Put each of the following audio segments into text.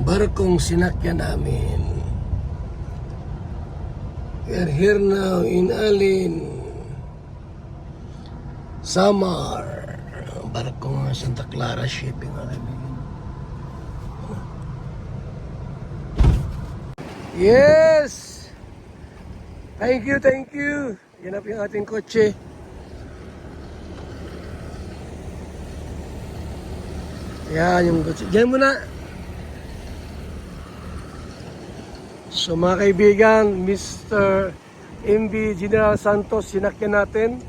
barkong sinakyan namin. We are here now in Alin, Samar. Barkong Santa Clara Shipping. Yes! Thank you, thank you. Yan po yung ating kotse. Yan yung kotse. Diyan muna. So mga kaibigan, Mr. MV General Santos, sinakyan natin.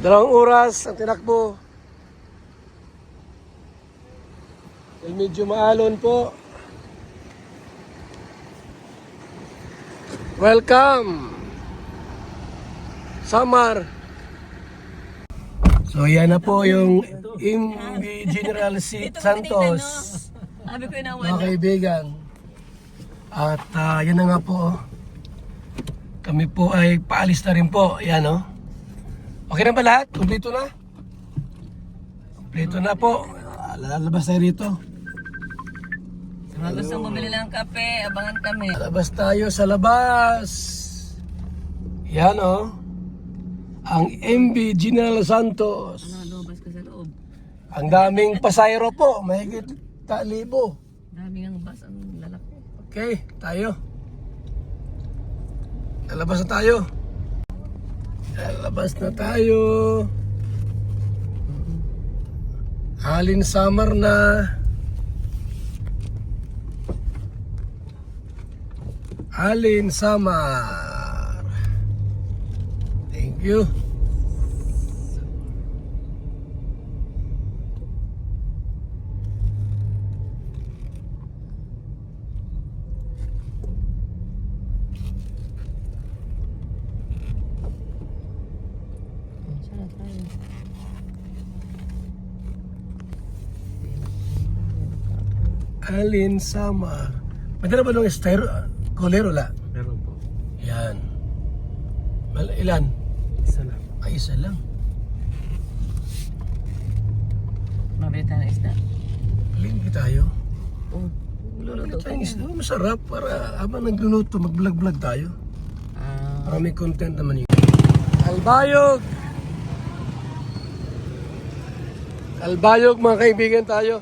2 oras ang tinakbo. Medyo maalon po. Welcome, Samar. So yan na po yung MV General Santos, mga kaibigan. At yan na nga po. Kami po ay paalis na rin po. Yan o. Okay na ba lahat? Kompleto na? Kompleto na po. Lalabas tayo rito. Sa mga gustong bumili ng kape, abangan kami. Lalabas tayo sa labas. Yan o. Ang MV General Santos. Lubas ka sa loob. Ang daming pasayro po. Mahigit 1,000. Daming ang bus ang lalaki. Okay, tayo. Lalabas na tayo. Lalabas na tayo. Alin Samar na. Alin Samar. Thank you. Alin Samar. Madala ba nung styro? Kolero la? Meron po. Yan. Ilan? Isa lang. Ay, isa lang. Mabita na isda. Alin tayo? Oh, Luluto tayong isda. Masarap para habang nagluluto, mag-vlog-vlog tayo. Para may content naman yun. Kalbayog! Kalbayog mga kaibigan tayo.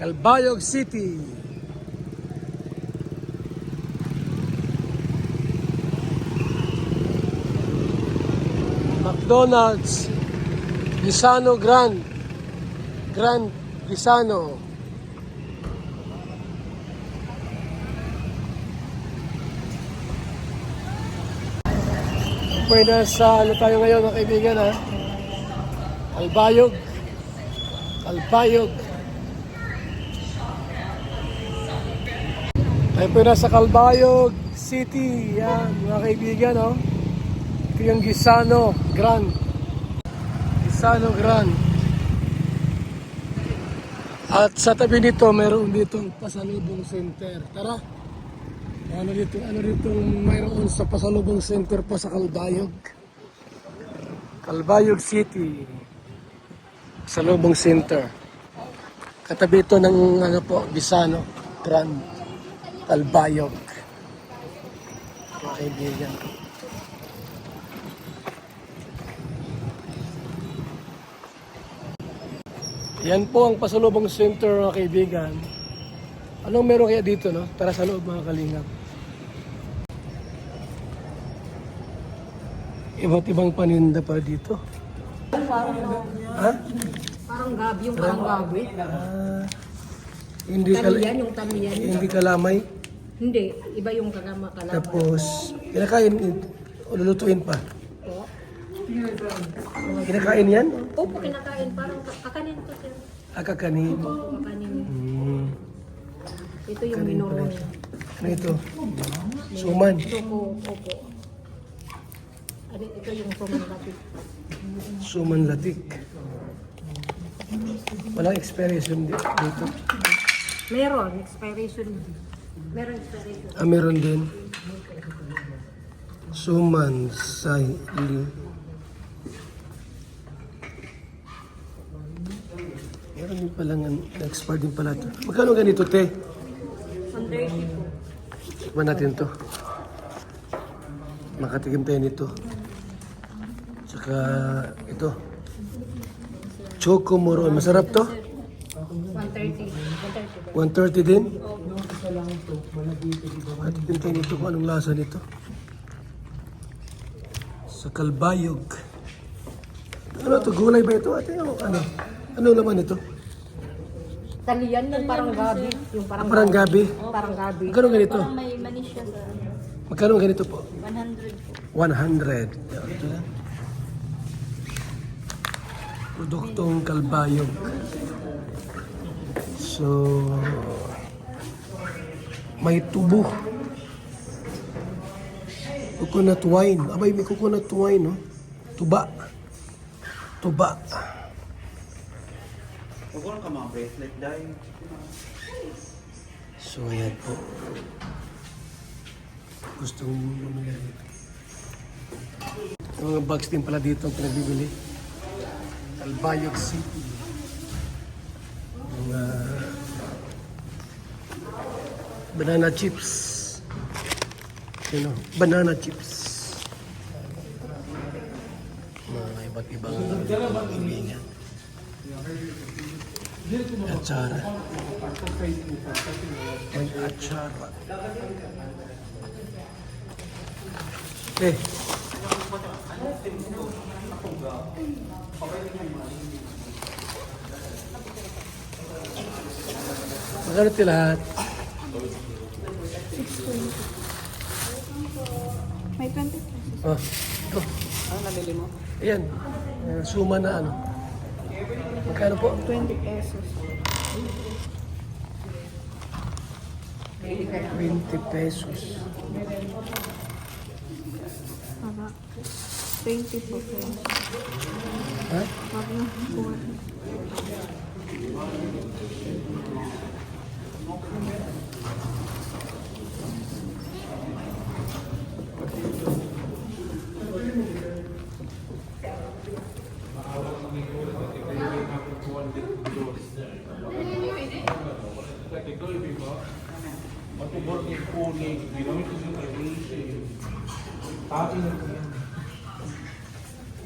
Kalbayog City. McDonald's Gisano Grand Gisano. Pwede sa ano tayo ngayon mga kaibigan ha? Kalbayog. Kalbayog. Tayo po na sa Kalbayog City. Yan, mga kaibigan, no? Ito yung Gisano Grand. Gisano Grand. At sa tabi nito, mayroon ditong pasalubong center. Tara. Ano dito mayroon sa pasalubong center po sa Kalbayog. Kalbayog City. Pasalubong center. Katabi ito ng ano po, Gisano Grand. Kalbayog. Mga kaibigan. Yan po ang pasalubong center mga kaibigan. Anong meron kaya dito, no? Tara sa loob mga kalingap. Iba't ibang paninda pa dito. Ha? Parang gabi, yung parang gabi. Hindi Tamiyan, yung tamiyan. hindi kalamay. Hindi, iba yung kalama. Tapos, kinakain, lulutuin pa. Po. Kinakain yan? Opo, kinakain. Parang kakanin to sir. Kakanin. Opo, kakanin. Ito yung Kanin minoro. pala. Ano ito? Suman. Opo. Ito yung suman lapit. Suman latik. Walang expiration dito. Meron, expiration. Meron expiration. Meron din. Suman Sili. Meron din palang na-expire din pala ito. Magkano ganito, te? 130 po. Tikman natin to. Makatikim tayo nito. Tsaka ito. Choco Moron. Masarap to? 130. 130 po. 130 din? Makatikim tayo nito kung anong lasa nito. Sa Kalbayog. Ano to? Gulay ba ito? Ate, ano? Ano naman ito? Talian yung parang gabi. Yung Parang gabi. Parang gabi. Magkano ganito? May manis siya sa Magkano ganito po? 100 po. 100. Ito lang. Produktong Kalbayog. So, may tubo. Coconut wine. Abay, may coconut wine, no? Tuba. Tuba. Huwag ka mga bracelet dahil. So, ayan po. Gustong bumili dito. Yung mga bags din pala dito ang pinagbibili. Kalbayog City. Mga banana chips. You know, banana chips. Mga iba't ibang pamili niya. Atsara. May atsara. Eh. Magkano ito lahat? May 20 pesos. Oh, ito. Ano nabili mo? Ayan. Suma na ano. Magkano po? 20 pesos. 20 pesos. Para 20 po pesos. Ha? Magna buwan.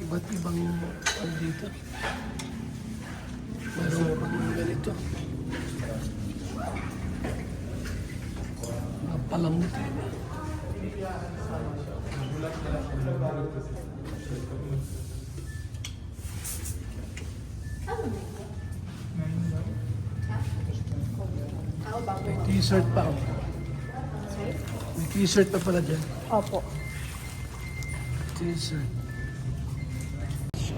Iba't ibang ano dito. Meron pang ganito. Palamut. May t-shirt pa. Oh. May t-shirt pa pala dyan. Opo. T-shirt. So,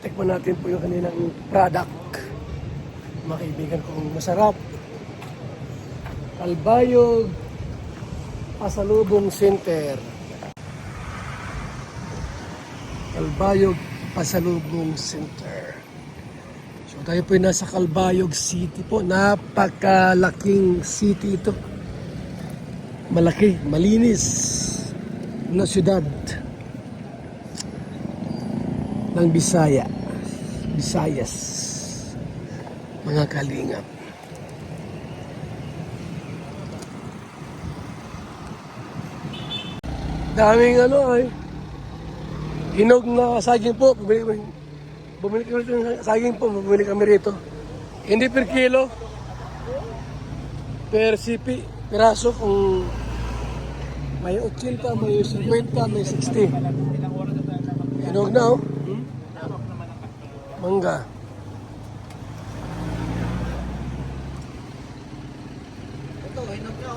tikman natin po yung kanilang product. Mga kaibigan kong masarap. Kalbayog Pasalubong Center. Kalbayog Pasalubong Center. So tayo po nasa Kalbayog City po. Napakalaking city ito. Malaki, malinis na syudad ng Visayas. Mga kalingap. Daming ano ay hinog na saging po. Bumili kami rito ng saging po. Bumili kami rito. Hindi per kilo. Per sipi. Piraso kung may 80, may 50, may 60. Hinog na oh. Mangga. Ito, hinog nyo.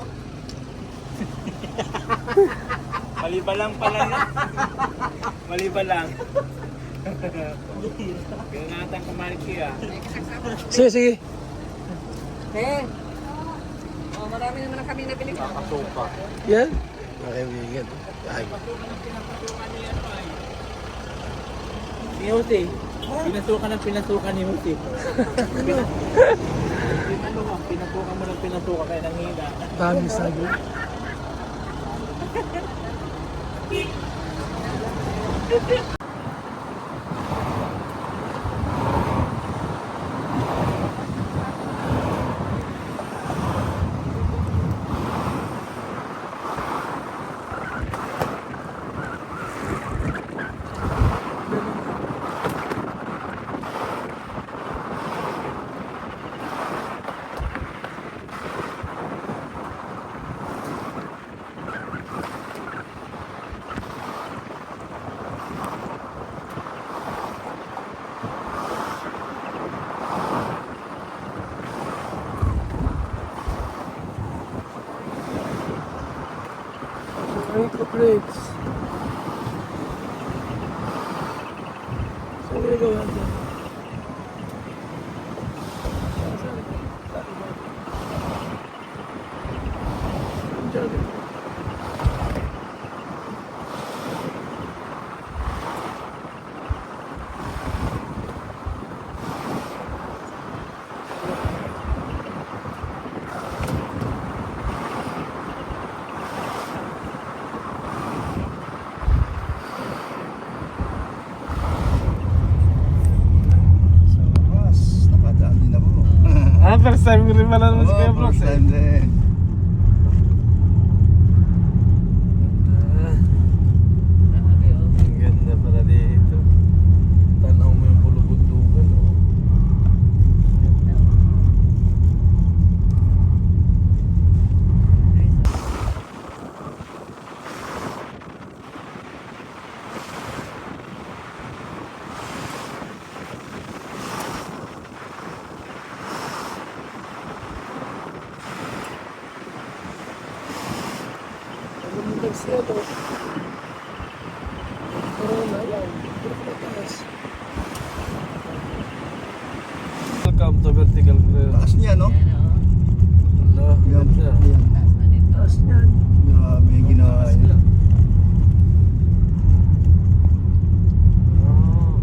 Maliba lang pala yun. Maliba lang. Pinangatan ko Marky ah. Sige, sige. Eh. Oh, marami naman kami nabili. Kakasuka. Yan. Okay, kaibigan. Ay. Si Jose. Pinasukan ni Jose. Pinasukan mo ng pinasukan kaya nanghila. Dami saging. Brits. Saan ginagawa dyan? Diyan. Sa wakas, napadaan din ako. First time ko rin pala naman si Kuya Oo, Brooks first eh. time din. Ang ganda pala dito. Tanaw mo yung bulubundugan. Oh. Lumutag siya to. Corona yan. Pagkataas. Welcome to Vertical Grill. Taas niya, no? Hello, Yan, ganda. yan. Taas niyan. Grabe yung ginawa niya. Oh.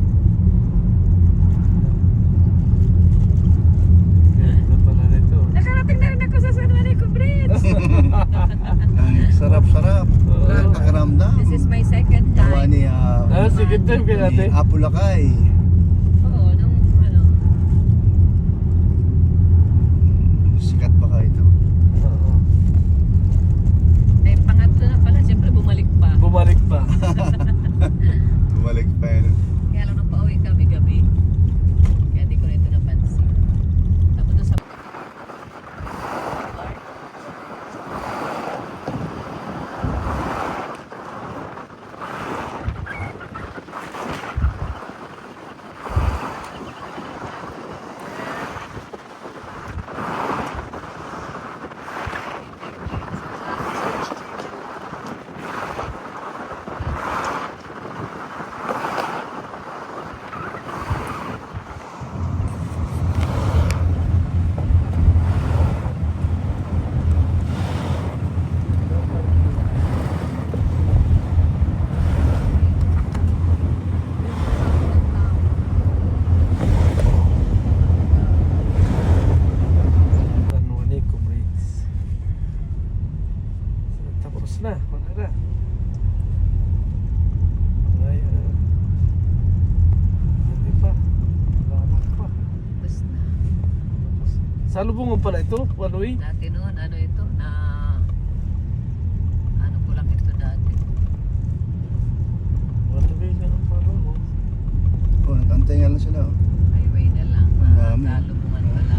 Ganda pala nito. Nakarating na rin ako sa San Juanico Bridge. Ang sarap-sarap. Walang pakiramdam. This is my second Gawa time. ni Second time kayo ni natin. Apo Lakay. Oo, nung ano. Sikat pa ka ito. Oo. Eh, pangatlo na pala. Siyempre bumalik pa. Bumalik pa. Bumalik pa yun. Kaya lang nung pauwi kami gabi. Kaya di ko na ito napansin. Tapos doon sa... San Juanico Bridge. Tapos na. Wala na. Ay, hindi pa. Wala pa. Tapos na. Salubungan pala ito, Wanoy. Dati noon, ano ito, na... Ano ko lang ito dati. Wanoy nga ang pala. Oh, nag-antay nga lang sila. Oh. Highway na lang. Ang dami. Kalubungan pala.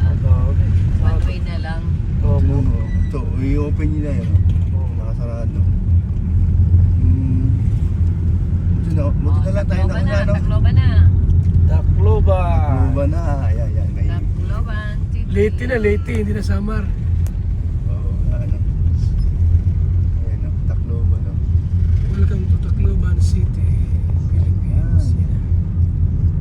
One way na lang. Ito, ito, i-open nila yan. Oh. Nakasarado. Buti na lang tayo na una, no? Tacloban na. Tacloban. Luba na. Ayan, ayan. Kay, Tacloban. Late na, late. Hindi na summer. oh, ano. Ayan, no? Tacloban, no? Welcome to Tacloban City, Philippines.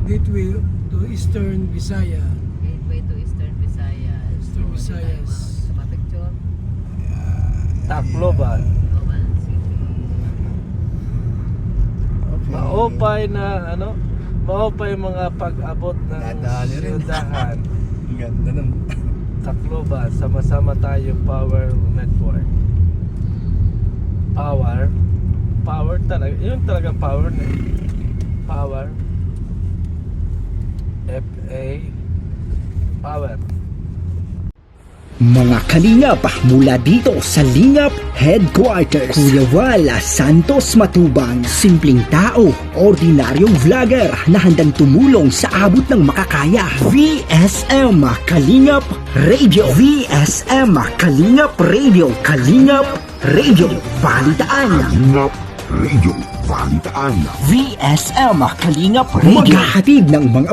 Gateway to Eastern Visaya. Gateway to Eastern Visayas. Eastern So, Visayas. Sa mga picture. Tacloban. Tacloban City. Okay. Maopay na ano? Maopay mga pag-abot ng Nadali rin. siyudahan. Ang ganda nun. Tacloban, sama-sama tayo Power Network. Power talaga. Yun talaga power na. Power. FA. Power. Mga kalingap mula dito sa Lingap Headquarters, Kuya Wala Santos Matubang, simpleng tao, ordinaryong vlogger na handang tumulong sa abot ng makakaya. VSM Kalingap Radio, VSM Kalingap Radio, Kalingap Radio, Balitaan. Kalingap Radio. Balitaan. VSM Kalingap Radio. Maghahatid ng mga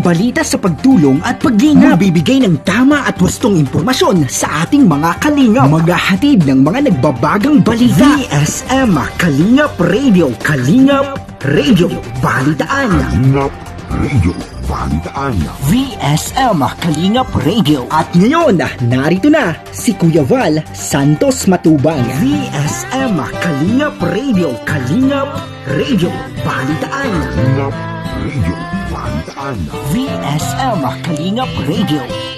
balita sa pagtulong at paglinap. Magbibigay ng tama at wastong impormasyon sa ating mga kalingap. Maghahatid ng mga nagbabagang balita. VSM Kalingap Radio. Kalingap Radio. Balitaan. Kalingap Radio. Balitaan. VSM Kalingap Radio. At ngayon, narito na si Kuya Val Santos Matubang. VSM Kalingap Radio. Kalingap Radio. Balitaan. Kalingap Radio. Balitaan. VSM Kalingap Radio.